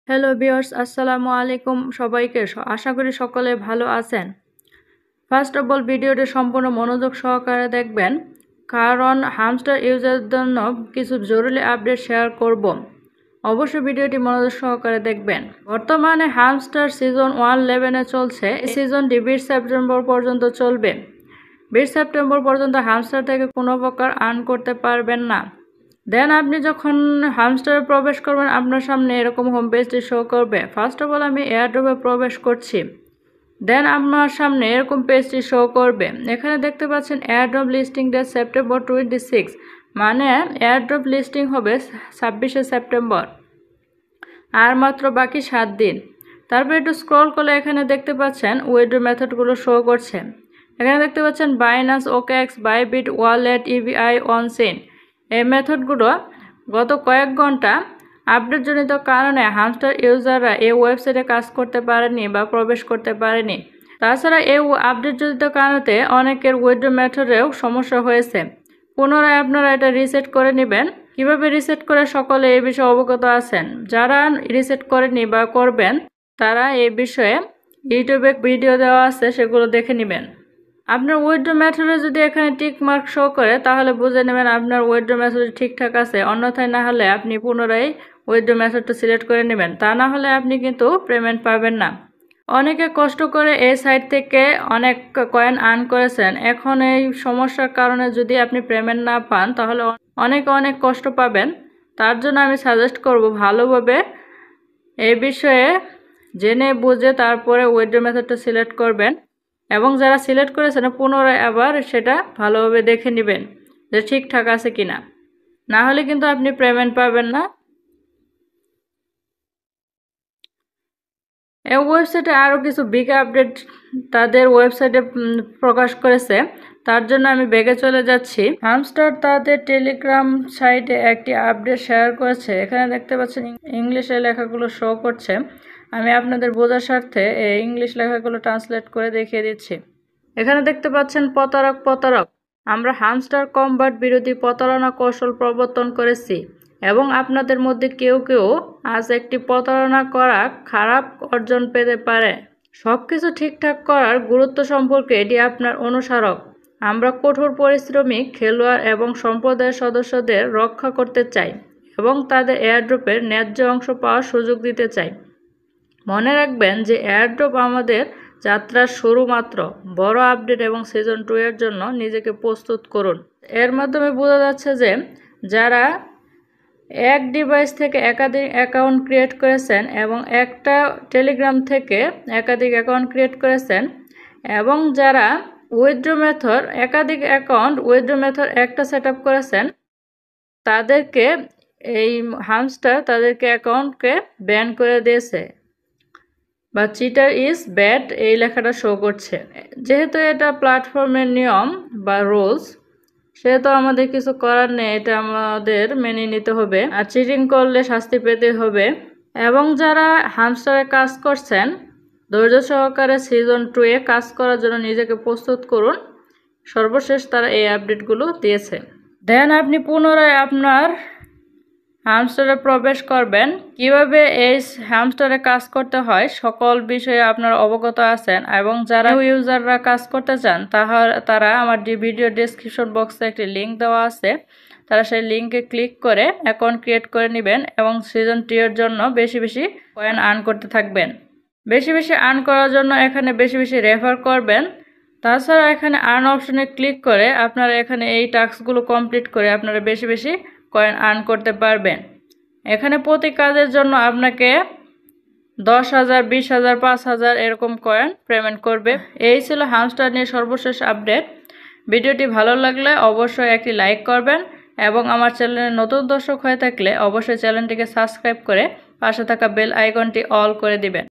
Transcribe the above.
Hello viewers, আসসালামু আলাইকুম সবাইকে। আশা করি সকলে ভালো আছেন। ফার্স্ট অফ অল ভিডিওটি সম্পূর্ণ মনোযোগ সহকারে দেখবেন, কারণ হামস্টার ইউজারদের জন্য কিছু জরুরি আপডেট শেয়ার করব। অবশ্যই ভিডিওটি মনোযোগ সহকারে দেখবেন। বর্তমানে হামস্টার সিজন 111 চলছে। এই সিজনটি 20 সেপ্টেম্বর পর্যন্ত চলবে। 20 সেপ্টেম্বর পর্যন্ত হামস্টার থেকে কোনো প্রকার আর্ন করতে পারবেন না। দেন আপনি যখন হামস্টারে প্রবেশ করবেন, আপনার সামনে এরকম হোম পেজটি শো করবে। ফার্স্ট অফ অল আমি এয়ারড্রপে প্রবেশ করছি। দেন আপনার সামনে এরকম পেজটি শো করবে। এখানে দেখতে পাচ্ছেন এয়ারড্রপ লিস্টিং ডেট সেপ্টেম্বর 26, মানে এয়ারড্রপ লিস্টিং হবে 26শে সেপ্টেম্বর। আর মাত্র বাকি 7 দিন। তারপর একটু স্ক্রল করলে এখানে দেখতে পাচ্ছেন উইথড্র মেথডগুলো শো করছে। এখানে দেখতে পাচ্ছেন Binance, OKX, Bybit, wallet, EVI, onchain. এই মেথডগুলো গত কয়েক ঘন্টা আপডেটজনিত কারণে হামস্টার ইউজাররা এই ওয়েবসাইটে কাজ করতে পারেনি বা প্রবেশ করতে পারেনি। তাছাড়া এই আপডেটজনিত কারণে অনেকের উইথড্র মেথডেও সমস্যা হয়েছে। পুনরায় আপনারা এটা রিসেট করে নেবেন। কিভাবে রিসেট করে সকলে এই বিষয়ে অবগত আছেন। যারা রিসেট করেনি বা করবেন, তারা এই বিষয়ে ইউটিউবে ভিডিও দেওয়া আছে, সেগুলো দেখে নেবেন। আপনার উইথড্র মেথডে যদি এখানে টিক মার্ক শো করে, তাহলে বুঝে নেবেন আপনার উইথড্র মেথড ঠিকঠাক আছে। অন্যথায় না হলে আপনি পুনরায় উইথড্র মেথডটা সিলেক্ট করে নেবেন। তা না হলে আপনি কিন্তু পেমেন্ট পাবেন না। অনেকে কষ্ট করে এই সাইট থেকে অনেক কয়েন আর্ন করেছেন। এখন এই সমস্যার কারণে যদি আপনি পেমেন্ট না পান, তাহলে অনেক কষ্ট পাবেন। তার জন্য আমি সাজেস্ট করব ভালোভাবে এই বিষয়ে জেনে বুঝে তারপরে উইথড্র মেথডটা সিলেক্ট করবেন। এবং যারা সিলেক্ট করেছেন পুনরায় আবার সেটা ভালোভাবে দেখে নেবেন যে ঠিকঠাক আছে কিনা। না হলে কিন্তু আপনি পেমেন্ট পাবেন না। এই ওয়েবসাইটে আরও কিছু বিগ আপডেট তাদের ওয়েবসাইটে প্রকাশ করেছে। তার জন্য আমি ব্যাগে চলে যাচ্ছি। হামস্টার তাদের টেলিগ্রাম সাইটে একটি আপডেট শেয়ার করেছে। এখানে দেখতে পাচ্ছেন ইংলিশে লেখাগুলো শো করছে। আমি আপনাদের বোঝার স্বার্থে এই ইংলিশ লেখাগুলো ট্রান্সলেট করে দেখিয়ে দিচ্ছি। এখানে দেখতে পাচ্ছেন প্রতারক। আমরা হামস্টার কমব্যাট বিরোধী প্রতারণা কৌশল প্রবর্তন করেছি এবং আপনাদের মধ্যে কেউ আজ একটি প্রতারণা করা খারাপ অর্জন পেতে পারে। সবকিছু ঠিকঠাক করার গুরুত্ব সম্পর্কে এটি আপনার অনুস্মারক। আমরা কঠোর পরিশ্রমী খেলোয়াড় এবং সম্প্রদায়ের সদস্যদের রক্ষা করতে চাই এবং তাদের এয়ারড্রপের ন্যায্য অংশ পাওয়ার সুযোগ দিতে চাই। মনে রাখবেন যে এয়ারড্রপ আমাদের যাত্রার শুরু মাত্র। বড় আপডেট এবং সিজন 2 এর জন্য নিজেকে প্রস্তুত করুন। এর মাধ্যমে বোঝা যাচ্ছে যে যারা এক ডিভাইস থেকে একাধিক অ্যাকাউন্ট ক্রিয়েট করেছেন এবং একটা টেলিগ্রাম থেকে একাধিক অ্যাকাউন্ট ক্রিয়েট করেছেন এবং যারা উইথড্র মেথড একাধিক অ্যাকাউন্ট উইথড্র মেথড একটা সেট আপ করেছেন, তাদেরকে এই হামস্টার তাদেরকে অ্যাকাউন্টকে ব্যান করে দিয়েছে বা চিটার ইজ ব্যাড এই লেখাটা শো করছে। যেহেতু এটা প্ল্যাটফর্মের নিয়ম বা রুলস, সেহেতু আমাদের কিছু করার নেই, এটা আমাদের মেনে নিতে হবে। আর চিটিং করলে শাস্তি পেতে হবে। এবং যারা হামস্টারে কাজ করছেন, ধৈর্য সহকারে সিজন 2 এ কাজ করার জন্য নিজেকে প্রস্তুত করুন। সর্বশেষ তারা এই আপডেটগুলো দিয়েছে। দেন আপনি পুনরায় আপনার হামস্টারে প্রবেশ করবেন। কিভাবে এই হামস্টারে কাজ করতে হয় সকল বিষয়ে আপনারা অবগত আছেন। এবং যারা ইউজাররা কাজ করতে চান, তারা আমার ভিডিও ডেসক্রিপশন বক্সে একটি লিঙ্ক দেওয়া আছে, তারা সেই লিঙ্কে ক্লিক করে অ্যাকাউন্ট ক্রিয়েট করে নেবেন এবং সিজন 2 এর জন্য বেশি কয়েন আর্ন করতে থাকবেন। বেশি আর্ন করার জন্য এখানে বেশি রেফার করবেন। তাছাড়া এখানে আর্ন অপশনে ক্লিক করে আপনারা এখানে এই টাস্কগুলো কমপ্লিট করে আপনারা বেশি কয়েন আর্ন করতে পারবেন। এখানে প্রতি কাজের জন্য আপনাকে 10,000, 20,000, 5,000 এরকম কয়েন পেমেন্ট করবে। এই ছিল হামস্টার নিয়ে সর্বশেষ আপডেট। ভিডিওটি ভালো লাগলে অবশ্যই একটি লাইক করবেন এবং আমার চ্যানেলে নতুন দর্শক হয়ে থাকলে অবশ্যই চ্যানেলটিকে সাবস্ক্রাইব করে পাশে থাকা বেল আইকনটি অল করে দিবেন।